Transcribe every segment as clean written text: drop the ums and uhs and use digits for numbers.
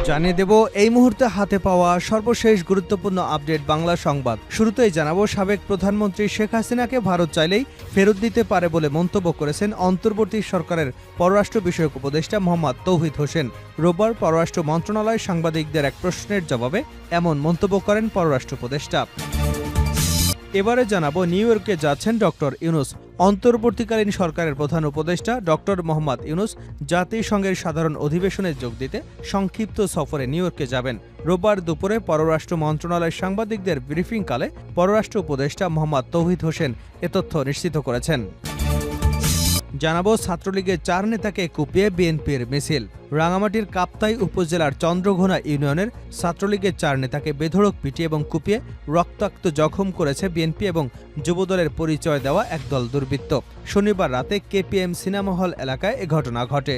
জানিয়ে দেব এই মুহূর্তে হাতে পাওয়া সর্বশেষ গুরুত্বপূর্ণ আপডেট বাংলা সংবাদ। শুরুতেই জানাবো, সাবেক প্রধানমন্ত্রী শেখ হাসিনাকে ভারত চাইলেই ফেরত দিতে পারে বলে মন্তব্য করেছেন অন্তর্বর্তী সরকারের পররাষ্ট্র বিষয়ক উপদেষ্টা মোহাম্মদ তৌহিদ হোসেন। রোববার পররাষ্ট্র মন্ত্রণালয় সাংবাদিকদের এক প্রশ্নের জবাবে এমন মন্তব্য করেন পররাষ্ট্র উপদেষ্টা। এবারে জানাবো, নিউ ইয়র্কে যাচ্ছেন ডক্টর ইউনূস। অন্তর্বর্তীকালীন সরকারের প্রধান উপদেষ্টা ডক্টর মোহাম্মদ ইউনূস জাতিসংঘের সাধারণ অধিবেশনে যোগ দিতে সংক্ষিপ্ত সফরে নিউ ইয়র্কে যাবেন। রোববার দুপুরে পররাষ্ট্র মন্ত্রণালয়ের সাংবাদিকদের ব্রিফিংকালে পররাষ্ট্র উপদেষ্টা মোহাম্মদ তৌহিদ হোসেন এ তথ্য নিশ্চিত করেছেন। জানাবো, ছাত্রলীগের 4 নেতাকে কুপিয়ে বিএনপির মিছিল। রাঙামাটির কাপ্তাই উপজেলার চন্দ্রঘোনা ইউনিয়নের ছাত্রলীগের 4 নেতাকে বেধড়ক পিটিয়ে এবং কুপিয়ে রক্তাক্ত জখম করেছে বিএনপি এবং যুবদলের পরিচয় দেওয়া একদল দুর্বৃত্ত। শনিবার রাতে কেপিএম সিনেমা হল এলাকায় এ ঘটনা ঘটে।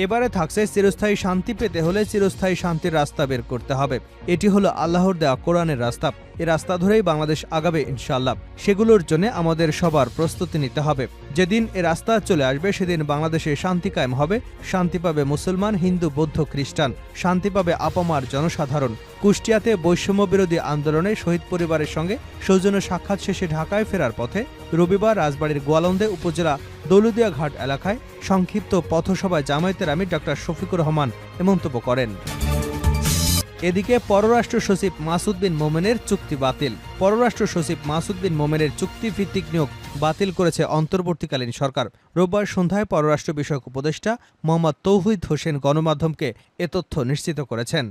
এবারে থাকছে, চিরস্থায়ী শান্তি পেতে হলে চিরস্থায়ী শান্তির রাস্তা বের করতে হবে। এটি হলো আল্লাহর দেওয়া কোরআনের রাস্তা। এ রাস্তা ধরেই বাংলাদেশ আগাবে ইনশাআল্লাহ। সেগুলোর জন্য আমাদের সবার প্রস্তুতি নিতে হবে। যেদিন এ রাস্তা চলে আসবে সেদিন বাংলাদেশে শান্তি কায়েম হবে। শান্তি পাবে মুসলমান, হিন্দু, বৌদ্ধ, খ্রিস্টান। শান্তি পাবে আপামার জনসাধারণ। কুষ্টিয়াতে বৈষম্য বিরোধী আন্দোলনে শহীদ পরিবারের সঙ্গে সৌজন্য সাক্ষাৎ শেষে ঢাকায় ফেরার পথে রবিবার রাজবাড়ীর গোয়ালন্দে উপজেলা দৌলদিয়া ঘাট এলাকায় সংক্ষিপ্ত পথসভায় জামায়াতের আমির ডক্টর শফিকুর রহমান এ মন্তব্য করেন। এদিকে পররাষ্ট্র সচিব মাসুদ বিন মোমেনের চুক্তি বাতিল। পররাষ্ট্র সচিব মাসুদ বিন মোমেনের চুক্তিভিত্তিক নিয়োগ বাতিল করেছে অন্তর্বর্তীকালীন সরকার। রোববার সন্ধ্যায় পররাষ্ট্র বিষয়ক উপদেষ্টা মোহাম্মদ তৌহিদ হোসেন গণমাধ্যমকে এ তথ্য নিশ্চিত করেছেন।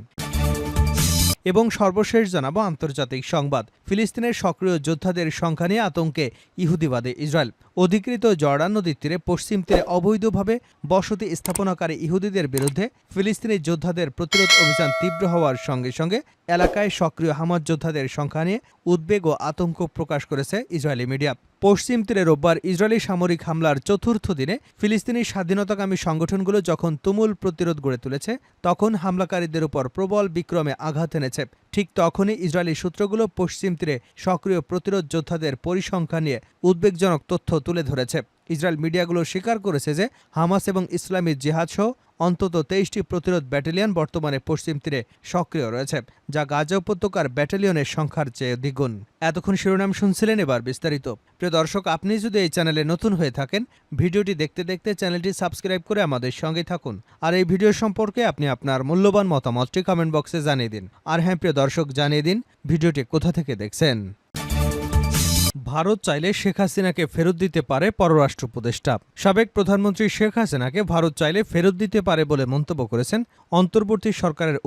এবং সর্বশেষ জানাবো আন্তর্জাতিক সংবাদ। ফিলিস্তিনের সক্রিয় যোদ্ধাদের সংখ্যা নিয়ে আতঙ্কে ইহুদিবাদী ইসরায়েল। অধিকৃত জর্ডান নদীর তীরে পশ্চিম তীরে অবৈধভাবে বসতি স্থাপনাকারী ইহুদিদের বিরুদ্ধে ফিলিস্তিনি যোদ্ধাদের প্রতিরোধ অভিযান তীব্র হওয়ার সঙ্গে সঙ্গে এলাকায় সক্রিয় হামাস যোদ্ধাদের সংখ্যা নিয়ে উদ্বেগ ও আতঙ্ক প্রকাশ করেছে ইসরায়েলি মিডিয়া। পশ্চিম তীরে রোববার ইসরায়েলি সামরিক হামলার চতুর্থ দিনে ফিলিস্তিনি স্বাধীনতাকামী সংগঠনগুলো যখন তুমুল প্রতিরোধ গড়ে তুলেছে, তখন হামলাকারীদের উপর প্রবল বিক্রমে আঘাত এনেছে। ঠিক তখনই ইসরায়েলি সূত্রগুলো পশ্চিম তীরে সক্রিয় প্রতিরোধ যোদ্ধাদের পরিসংখ্যান নিয়ে উদ্বেগজনক তথ্য তুলে ধরেছে। ইসরায়েল মিডিয়াগুলো স্বীকার করেছে যে হামাস এবং ইসলামী জিহাদ সহ অন্তত 23টি প্রতিরোধ ব্যাটালিয়ন বর্তমানে পশ্চিম তীরে সক্রিয় রয়েছে, যা গাজা উপত্যকার ব্যাটালিয়নের সংখ্যার চেয়ে দ্বিগুণ। এতক্ষণ শিরোনাম শুনছিলেন, এবার বিস্তারিত। প্রিয় দর্শক, আপনি যদি এই চ্যানেলে নতুন হয়ে থাকেন, ভিডিওটি দেখতে দেখতে চ্যানেলটি সাবস্ক্রাইব করে আমাদের সঙ্গে থাকুন। আর এই ভিডিও সম্পর্কে আপনি আপনার মূল্যবান মতামতটি কমেন্ট বক্সে জানিয়ে দিন। আর হ্যাঁ প্রিয় দর্শক, জানিয়ে দিন ভিডিওটি কোথা থেকে দেখছেন। ভারত চাইলে শেখ হাসিনাকে ফেরত দিতে পারে পররাষ্ট্র উপদেষ্টা। সাবেক প্রধানমন্ত্রী শেখ হাসিনাকে ভারত চাইলে ফেরত দিতে পারে বলে মন্তব্য করেছেন অন্তর্বর্তী সরকারের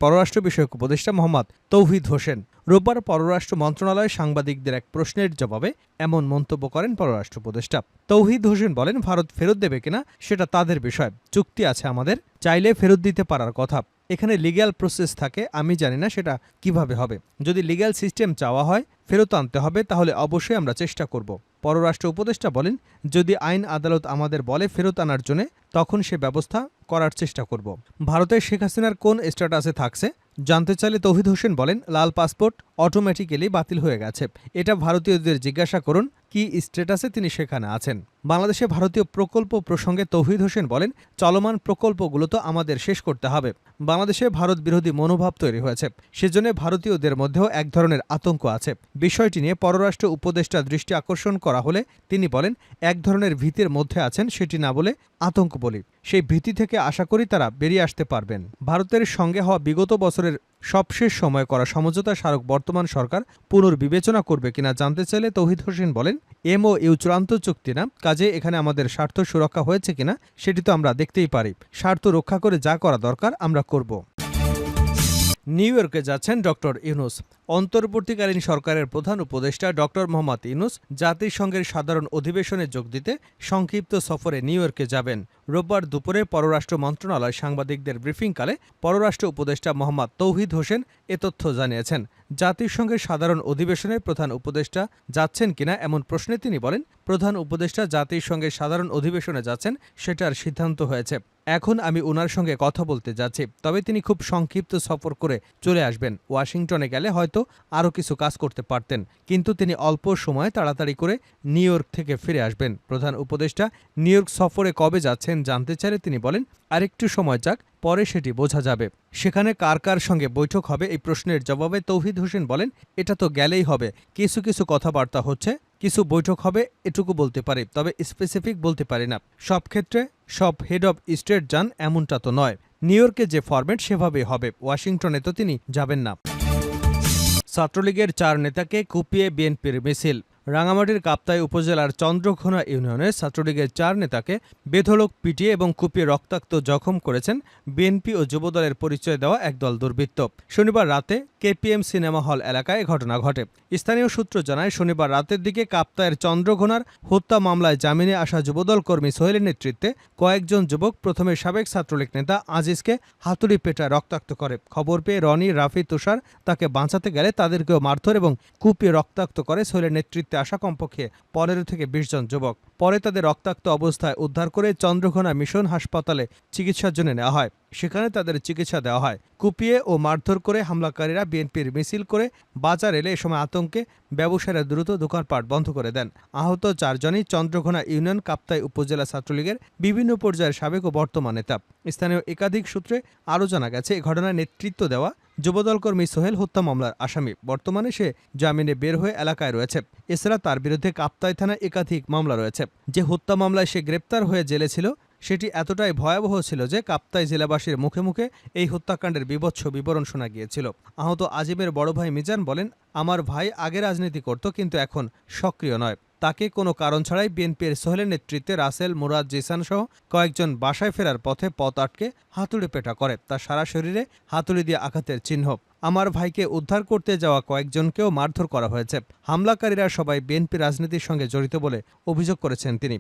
পররাষ্ট্র বিষয়ক উপদেষ্টা মোহাম্মদ তৌহিদ হোসেন। রোববার পররাষ্ট্র মন্ত্রণালয় সাংবাদিকদের এক প্রশ্নের জবাবে এমন মন্তব্য করেন পররাষ্ট্র উপদেষ্টা। তৌহিদ হোসেন বলেন, ভারত ফেরত দেবে কিনা সেটা তাদের বিষয়। চুক্তি আছে আমাদের, চাইলে ফেরত দিতে পারার কথা। এখানে লিগ্যাল প্রসেস থাকে, আমি জানি না সেটা কিভাবে হবে। যদি লিগ্যাল সিস্টেম চাওয়া হয় ফেরত আনতে হবে, তাহলে অবশ্যই আমরা চেষ্টা করব। পররাষ্ট্র উপদেষ্টা বলেন, যদি আইন আদালত আমাদের বলে ফেরত আনার জন্য, তখন সে ব্যবস্থা করার চেষ্টা করব। ভারতের শেখ হাসিনার কোন স্ট্যাটাসে থাকছে জানতে চাইলে তৌহিদ হোসেন বলেন, লাল পাসপোর্ট অটোমেটিক্যালি বাতিল হয়ে গেছে। এটা ভারতীয়দের জিজ্ঞাসা করুন কি স্ট্যাটাসে তিনি সেখানে আছেন। বাংলাদেশে ভারতীয় প্রকল্প প্রসঙ্গে তৌহিদ হোসেন বলেন, চলমান প্রকল্পগুলো তো আমাদের শেষ করতে হবে। বাংলাদেশে ভারত বিরোধী মনোভাব তৈরি হয়েছে, সেজন্য ভারতীয়দের মধ্যেও এক ধরনের আতঙ্ক আছে। বিষয়টি নিয়ে পররাষ্ট্র উপদেষ্টা দৃষ্টি আকর্ষণ করা হলে তিনি বলেন, এক ধরনের ভীতির মধ্যে আছেন, সেটি না বলে আতঙ্ক বলি। সেই ভীতি থেকে আশা করি তারা বেরিয়ে আসতে পারবেন। ভারতের সঙ্গে হওয়া বিগত বছরের সবশেষ সময় করা সমঝোতা স্মারক বর্তমান সরকার পুনর্বিবেচনা করবে কিনা জানতে চাইলে তৌহিদ হোসেন বলেন, MOU চূড়ান্ত চুক্তি না, কাজে এখানে আমাদের স্বার্থ সুরক্ষা হয়েছে কিনা সেটি তো আমরা দেখতেই পারি। স্বার্থ রক্ষা করে যা করা দরকার আমরা করব। নিউ ইয়র্কে যাচ্ছেন ডক্টর ইউনূস। অন্তর্বর্তীকালীন সরকারের প্রধান উপদেষ্টা ডক্টর মোহাম্মদ ইউনূস জাতিসংঘের সাধারণ অধিবেশনে যোগ দিতে সংক্ষিপ্ত সফরে নিউ ইয়র্কে যাবেন। রোববার দুপুরে পররাষ্ট্র মন্ত্রণালয় সাংবাদিকদের ব্রিফিংকালে পররাষ্ট্র উপদেষ্টা মোহাম্মদ তৌহিদ হোসেন এ তথ্য জানিয়েছেন। জাতিসংঘের সাধারণ অধিবেশনে প্রধান উপদেষ্টা যাচ্ছেন কিনা এমন প্রশ্নে তিনি বলেন, প্রধান উপদেষ্টা জাতিসংঘের সাধারণ অধিবেশনে যাচ্ছেন সেটার সিদ্ধান্ত হয়েছে। এখন আমি ওনার সঙ্গে কথা বলতে যাচ্ছি, তবে তিনি খুব সংক্ষিপ্ত সফর করে চলে আসবেন। ওয়াশিংটনে গেলে হয়তো আরও কিছু কাজ করতে পারতেন, কিন্তু তিনি অল্প সময়ে তাড়াতাড়ি করে নিউ ইয়র্ক থেকে ফিরে আসবেন। প্রধান উপদেষ্টা নিউ ইয়র্ক সফরে কবে যাচ্ছেন জানতে চাইলে তিনি বলেন, আরেকটু সময় যাক, পরে সেটি বোঝা যাবে। সেখানে কার কার সঙ্গে বৈঠক হবে এই প্রশ্নের জবাবে তৌহিদ হোসেন বলেন, এটা তো গেলেই হবে, কিছু কিছু কথাবার্তা হচ্ছে, কিছু বৈঠক হবে এটুকু বলতে পারি, তবে স্পেসিফিক বলতে পারি না। সব ক্ষেত্রে সব হেড অব স্টেট যান এমনটা তো নয়। নিউ ইয়র্কে যে ফরম্যাট সেভাবেই হবে, ওয়াশিংটনে তো তিনি যাবেন না। ছাত্রলীগের 4 নেতাকে কুপিয়ে বিএনপির মিছিল। রাঙামাটির কাপ্তাই উপজেলার চন্দ্রঘোনা ইউনিয়নের ছাত্রলীগের 4 নেতাকে বেধড়ক পিটিয়ে এবং কুপিয়ে রক্তাক্ত জখম করেছেন বিএনপি ও যুবদলের পরিচয় দেওয়া একদল দুর্বৃত্ত। শনিবার রাতে কেপিএম সিনেমা হল এলাকায় ঘটনা ঘটে। স্থানীয় সূত্র জানায়, শনিবার রাতের দিকে কাপ্তাইয়ের চন্দ্রঘোনার হত্যা মামলায় জামিনে আসা যুবদল কর্মী সোহেলের নেতৃত্বে কয়েকজন যুবক প্রথমে সাবেক ছাত্রলীগ নেতা আজিজকে হাতুড়ি পেটায় রক্তাক্ত করে। খবর পেয়ে রনি, রাফি, তুষার তাকে বাঁচাতে গেলে তাদেরকেও মারধর এবং কুপিয়ে রক্তাক্ত করে সোহেলের নেতৃত্বে আসা কমপক্ষে 15 থেকে 20 জন যুবক। পরে তাদের রক্তাক্ত অবস্থায় উদ্ধার করে চন্দ্রঘোনা মিশন হাসপাতালে চিকিৎসার জন্য নেওয়া হয়। সেখানে তাদের চিকিৎসা দেওয়া হয়। কুপিয়ে ও মারধর করে হামলাকারীরা বিএনপির মিছিল করে বাজার এলে এ সময় আতঙ্কে ব্যবসায়ীরা দ্রুত দোকানপাট বন্ধ করে দেন। আহত 4 জনই চন্দ্রঘোনা ইউনিয়ন কাপ্তাই উপজেলা ছাত্রলীগের বিভিন্ন পর্যায়ের সাবেক ও বর্তমান নেতা। স্থানীয় একাধিক সূত্রে আরও জানা গেছে, এ ঘটনায় নেতৃত্ব দেওয়া যুবদল কর্মী সোহেল হত্যা মামলার আসামি। বর্তমানে সে জামিনে বের হয়ে এলাকায় রয়েছে। এছাড়া তার বিরুদ্ধে কাপ্তাই থানায় একাধিক মামলা রয়েছে। যে হত্যা মামলায় সে গ্রেপ্তার হয়ে জেলে ছিল সেটি এতটাই ভয়াবহ ছিল যে কাপ্তাই জেলাবাসীর মুখে মুখে এই হত্যাকাণ্ডের বীভৎস বিবরণ শোনা গিয়েছিল। আহত আজিমের বড় ভাই মিজান বলেন, আমার ভাই আগে রাজনীতি করত, কিন্তু এখন সক্রিয় নয়। তাকে কোনো কারণ ছাড়াই বিএনপির সোহেলের নেতৃত্বে রাসেল, মুরাদ, জিসান সহ কয়েকজন বাসায় ফেরার পথে পথ আটকে হাতুড়ি পেটা করে। তার সারা শরীরে হাতুড়ি দিয়ে আঘাতের চিহ্ন। আমার ভাইকে উদ্ধার করতে যাওয়া কয়েকজনকেও মারধর করা হয়েছে। হামলাকারীরা সবাই বিএনপি রাজনীতির সঙ্গে জড়িত বলে অভিযোগ করেছেন তিনি।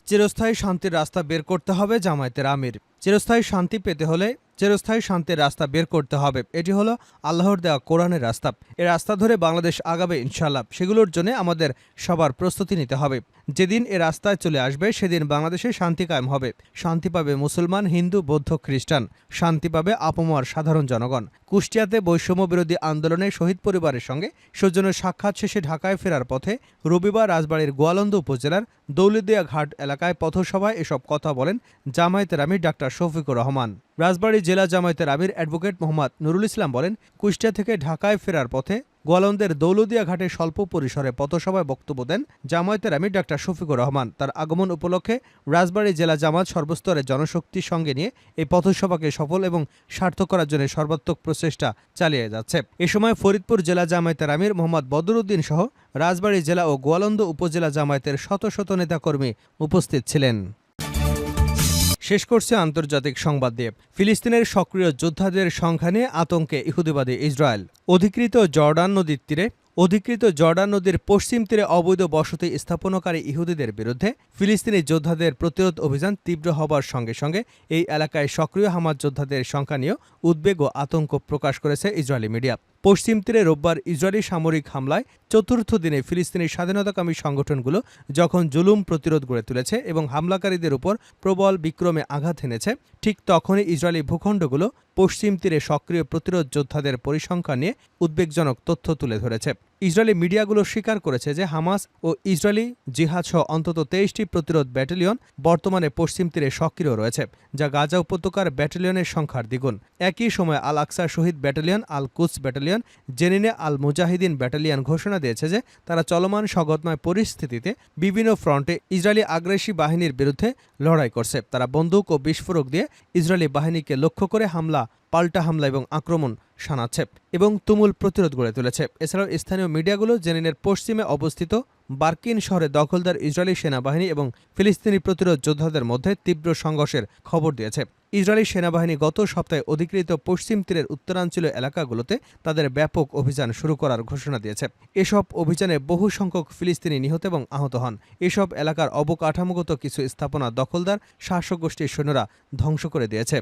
চিরস্থায়ী শান্তির রাস্তা বের করতে হবে জামায়াতের আমির। চিরস্থায়ী শান্তি পেতে হলে চিরস্থায়ী শান্তির রাস্তা বের করতে হবে। এটি হলো আল্লাহর দেওয়া কোরআনের রাস্তা। এই রাস্তা ধরে বাংলাদেশ আগাবে ইনশাআল্লাহ। সেগুলোর জন্য আমাদের সবার প্রস্তুতি নিতে হবে। যেদিন এ রাস্তায় চলে আসবে সেদিন বাংলাদেশে শান্তি কায়েম হবে। শান্তি পাবে মুসলমান, হিন্দু, বৌদ্ধ, খ্রিস্টান। শান্তি পাবে আপামর সাধারণ জনগণ। কুষ্টিয়াতে বৈষম্য বিরোধী আন্দোলনে শহীদ পরিবারের সঙ্গে সৌজন্য সাক্ষাৎ শেষে ঢাকায় ফেরার পথে রবিবার রাজবাড়ীর গোয়ালন্দ উপজেলার দৌলতদিয়া ঘাট এলাকায় পথসভায় এসব কথা বলেন জামায়াতের আমির ডাক্তার শফিকুর রহমান। রাজবাড়ী জেলা জামায়াতের আমির অ্যাডভোকেট মোহাম্মদ নুরুল ইসলাম বলেন, কুষ্টিয়া থেকে ঢাকায় ফেরার পথে গোয়ালন্দের দৌলতদিয়া ঘাটে স্বল্প পরিসরে পথসভায় বক্তব্য দেন জামায়াতের আমির ডাক্তার শফিকুর রহমান। তার আগমন উপলক্ষে রাজবাড়ী জেলা জামায়াত সর্বস্তরের জনশক্তি সঙ্গে নিয়ে এই পথসভাকে সফল এবং সার্থক করার জন্য সর্বাত্মক প্রচেষ্টা চালিয়ে যাচ্ছে। এ সময় ফরিদপুর জেলা জামায়াতের আমির মোহাম্মদ বদরুদ্দিন সহ রাজবাড়ী জেলা ও গোয়ালন্দ উপজেলা জামায়াতের শত শত নেতাকর্মী উপস্থিত ছিলেন। শেষ করছে আন্তর্জাতিক সংবাদ দিয়ে। ফিলিস্তিনের সক্রিয় যোদ্ধাদের সংখ্যা নিয়ে আতঙ্কে ইহুদিবাদী ইসরায়েল। অধিকৃত জর্ডান নদীর পশ্চিম তীরে অবৈধ বসতি স্থাপনকারী ইহুদিদের বিরুদ্ধে ফিলিস্তিনি যোদ্ধাদের প্রতিরোধ অভিযান তীব্র হবার সঙ্গে সঙ্গে এই এলাকায় সক্রিয় হামাস যোদ্ধাদের সংখ্যা নিয়েও উদ্বেগ ও আতঙ্ক প্রকাশ করেছে ইসরায়েলি মিডিয়া। পশ্চিম তীরে রোববার ইসরায়েলি সামরিক হামলায় চতুর্থ দিনে ফিলিস্তিনি স্বাধীনতাকামী সংগঠনগুলো যখন জুলুম প্রতিরোধ গড়ে তুলেছে এবং হামলাকারীদের উপর প্রবল বিক্রমে আঘাত হেনেছে, ঠিক তখনই ইসরায়েলি ভূখণ্ডগুলো পশ্চিম তীরে সক্রিয় প্রতিরোধ যোদ্ধাদের পরিসংখ্যান নিয়ে উদ্বেগজনক তথ্য তুলে ধরেছে। ইসরায়েলি মিডিয়াগুলো স্বীকার করেছে যে হামাস ও ইসরায়েলি জিহাদ সহ অন্তত 23টি প্রতিরোধ ব্যাটালিয়ন বর্তমানে পশ্চিম তীরে সক্রিয় রয়েছে, যা গাজা উপত্যকার ব্যাটালিয়নের সংখ্যার দ্বিগুণ। একই সময় আল আকসা শহীদ ব্যাটালিয়ন, আল কুদস ব্যাটালিয়ন, জেনিনে আল মুজাহিদিন ব্যাটালিয়ন ঘোষণা দিয়েছে যে তারা চলমান সংঘাতময় পরিস্থিতিতে বিভিন্ন ফ্রন্টে ইসরায়েলি আগ্রাসী বাহিনীর বিরুদ্ধে লড়াই করছে। তারা বন্দুক ও বিস্ফোরক দিয়ে ইসরায়েলি বাহিনীকে লক্ষ্য করে হামলা, পাল্টা হামলা এবং আক্রমণ শানাচ্ছে এবং তুমুল প্রতিরোধ গড়ে তুলেছে। এছাড়াও স্থানীয় মিডিয়াগুলো জেনিনের পশ্চিমে অবস্থিত বার্কিন শহরে দখলদার ইসরায়েলি সেনাবাহিনী এবং ফিলিস্তিনি প্রতিরোধ যোদ্ধাদের মধ্যে তীব্র সংঘর্ষের খবর দিয়েছে। ইসরায়েলি সেনাবাহিনী গত সপ্তাহে অধিকৃত পশ্চিম তীরের উত্তরাঞ্চলীয় এলাকাগুলোতে তাদের ব্যাপক অভিযান শুরু করার ঘোষণা দিয়েছে। এসব অভিযানে বহু সংখ্যক ফিলিস্তিনি নিহত এবং আহত হন। এসব এলাকার অবকাঠামোগত কিছু স্থাপনা দখলদার শাসক গোষ্ঠীর সৈন্যরা ধ্বংস করে দিয়েছে।